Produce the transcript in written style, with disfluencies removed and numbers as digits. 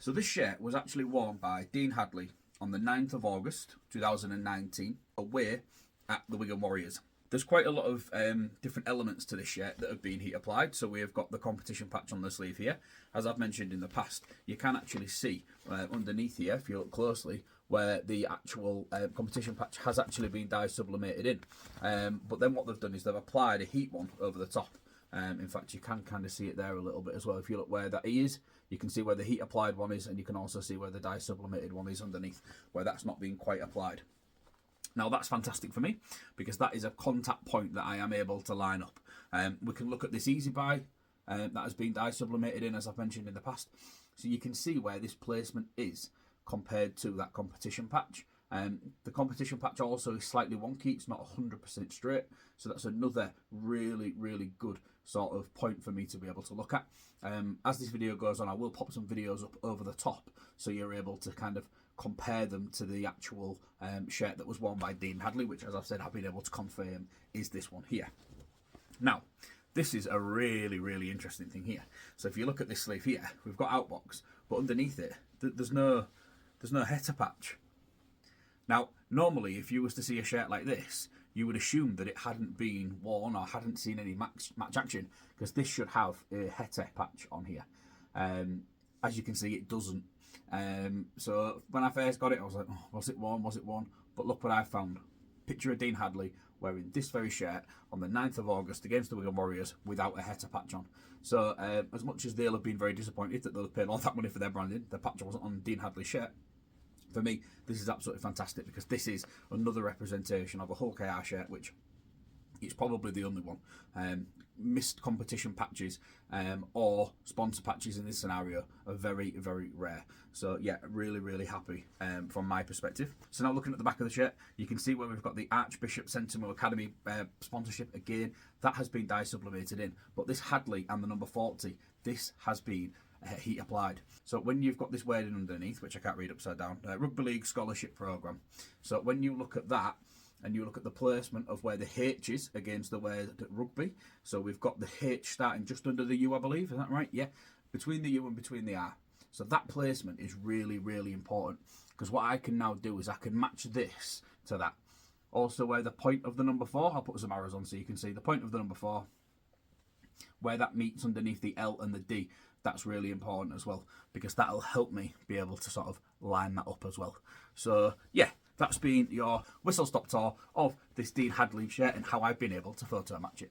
So this shirt was actually worn by Dean Hadley on the 9th of August 2019 away at the Wigan Warriors. There's quite a lot of different elements to this shirt that have been heat applied. So we have got the competition patch on the sleeve here. As I've mentioned in the past, you can actually see underneath here, if you look closely, where the actual competition patch has actually been dye sublimated in. But then what they've done is they've applied a heat one over the top. In fact, you can kind of see it there a little bit as well. If you look where that E is, you can see where the heat applied one is, and you can also see where the dye sublimated one is underneath, where that's not been quite applied. Now that's fantastic for me, because that is a contact point that I am able to line up. We can look at this easy buy that has been dye sublimated in, as I've mentioned in the past. So you can see where this placement is compared to that competition patch. The competition patch also is slightly wonky, it's not 100% straight, so that's another really, really good sort of point for me to be able to look at. As this video goes on, I will pop some videos up over the top, so you're able to kind of compare them to the actual shirt that was worn by Dean Hadley, which, as I've said, I've been able to confirm is this one here. Now, this is a really, really interesting thing here. So if you look at this sleeve here, we've got outbox, but underneath it, there's no header patch. Now, normally, if you was to see a shirt like this, you would assume that it hadn't been worn or hadn't seen any match action, because this should have a header patch on here. As you can see, it doesn't. So when I first got it, I was like, oh, was it worn? Was it worn? But look what I found. Picture of Dean Hadley wearing this very shirt on the 9th of August against the Wigan Warriors without a header patch on. So as much as they'll have been very disappointed that they'll have paid all that money for their branding, the patch wasn't on Dean Hadley's shirt. For me, this is absolutely fantastic, because this is another representation of a Hull KR shirt, which is probably the only one. Missed competition patches or sponsor patches in this scenario are very, very rare. So yeah, really, really happy from my perspective. So now looking at the back of the shirt, you can see where we've got the Archbishop Sentinel Academy sponsorship again. That has been dye sublimated in, but this Hadley and the number 40, this has been heat applied. So when you've got this wording underneath, which I can't read upside down, Rugby League Scholarship Programme. So when you look at that, and you look at the placement of where the H is against the word rugby, so we've got the H starting just under the U, I believe, is that right? Yeah, between the U and between the R. So that placement is really, really important, because what I can now do is I can match this to that. Also where the point of the number 4, I'll put some arrows on so you can see the point of the number 4, where that meets underneath the L and the D. That's really important as well, because that'll help me be able to sort of line that up as well. So yeah, that's been your whistle-stop tour of this Dean Hadley shirt and how I've been able to photo match it.